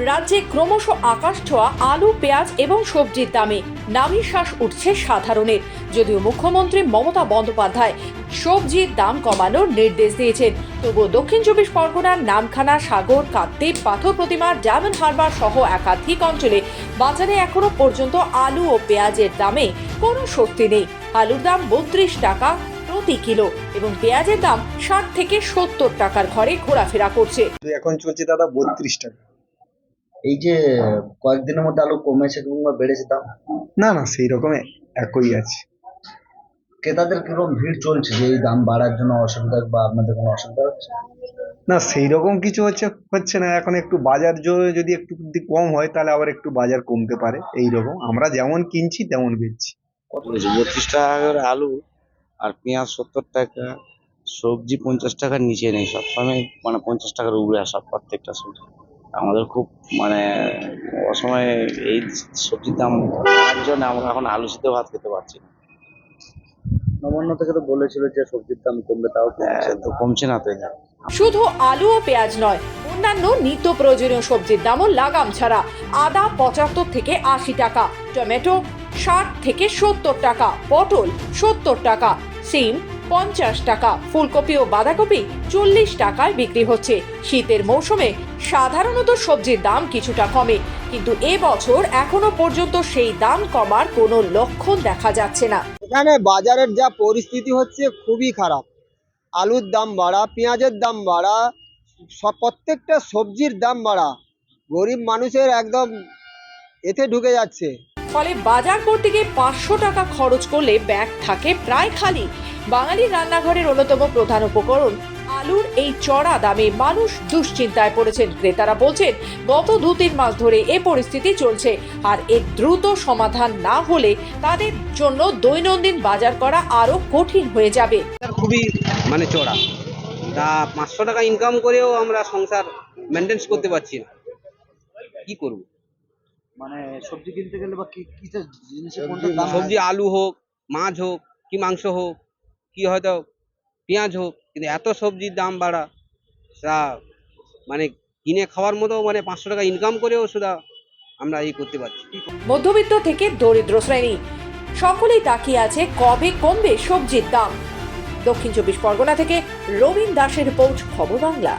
রাজ্যে ক্রমশ আকাশ ছোঁয়া আলু, পেঁয়াজ এবং সবজির দামে নাভিশ্বাস উঠছে সাধারণের। যদিও মুখ্যমন্ত্রী মমতা বন্দ্যোপাধ্যায় সবজির দাম কমানোর নির্দেশ দিয়েছেন, তবুও দক্ষিণ চব্বিশ পরগনার নামখানা, সাগর, কাকদ্বীপ, পাথর প্রতিমা, ডায়মন্ড হারবার সহ একাধিক অঞ্চলে বাজারে এখনো পর্যন্ত আলু ও পেঁয়াজের দামে কোনো স্বস্তি নেই। আলুর দাম 32 টাকা প্রতি কিলো এবং পেঁয়াজের দাম 60 থেকে 70 টাকার ঘরে ঘোরাফেরা করছে। এখন চলছে দাদা 32 টাকা। এই যে কয়েকদিনের মধ্যে আলু কমেছে কিংবা বেড়েছে দাম? না সেই রকম একই আছে। ক্রেতাদের কিরকম ভিড় চলছে যে এই দাম বাড়ার জন্য অসুবিধা বা আপনাদের কোনো অসুবিধা হচ্ছে? না সেই রকম কিছু হচ্ছে না। এখন একটু বাজার যদি একটু কম হয় তাহলে আবার একটু বাজার কমতে পারে, এই রকম। আমরা যেমন কিনছি তেমন বেচছি। 32 টাকা করে আলু আর পেঁয়াজ 70 টাকা, সবজি 50 টাকার নিচে নেই, সবসময় 50 টাকার উপরে আসা প্রত্যেকটা সবজি। আমাদের খুব অসময়ে এই সবজির দাম বাড়ার জন্য আমরা এখন আলু সিদ্ধ ভাত খেতে পারছি না। নবান্ন থেকে তো বলেছিল যে সবজির দাম কমবে, তাও তো কমছে না তো। শুধু আলু ও পেঁয়াজ নয়, অন্যান্য নিত্য প্রয়োজনীয় সবজির দামও লাগাম ছাড়া। আদা 75 থেকে 80 টাকা, টমেটো 60 থেকে 70 টাকা, পটল 70 টাকা, সিম 50 টাকা, ফুলকপি ও বাঁধাকপি 40 টাকায় বিক্রি হচ্ছে। শীতের মৌসুমে সাধারণত সবজির দাম কিছুটা কমে, কিন্তু এবছর এখনো পর্যন্ত সেই দাম কমার কোনো লক্ষণ দেখা যাচ্ছে না। এখানে বাজারের যা পরিস্থিতি হচ্ছে খুবই খারাপ। আলুর দাম বাড়া, পেঁয়াজের দাম বাড়া, প্রত্যেকটা সবজির দাম বাড়া, গরিব মানুষের একদম এতে ঢুকে যাচ্ছে। ফলে বাজার করতে গিয়ে 500 টাকা খরচ করলে ব্যাগ থাকে প্রায় খালি। বাঙালির রান্নাঘরের অন্যতম প্রধান উপকরণ আলুর এই চড়া দামে মানুষ দুশ্চিন্তায় পড়েছেন। ক্রেতারা বলছেন, গত 2-3 মাস ধরে এ পরিস্থিতি চলছে, আর এর দ্রুত সমাধান না হলে তাদের জন্য দৈনন্দিন বাজার করা আরো কঠিন হয়ে যাবে। খুবই চড়া, তা 500 টাকা ইনকাম করেও আমরা সংসার মেনটেন্স করতে পারছি না, কি করব? সবজি কিনতে গেলে বা কিসের জিনিসের সবজি আলু হোক, মাছ হোক, কি মাংস হোক, কি হয়তো পেঁয়াজ হোক, কিন্তু এত সবজির দাম বাড়া, তা কিনে খাওয়ার মতো 500 টাকা ইনকাম করেও শুধু আমরা করতে পারছি। মধ্যবিত্ত থেকে দরিদ্র শ্রেণী সকলেই তাকিয়ে আছে কবে কমবে সবজির দাম। দক্ষিণ চব্বিশ পরগনা থেকে রবীন দাসের রিপোর্ট, খবর বাংলা।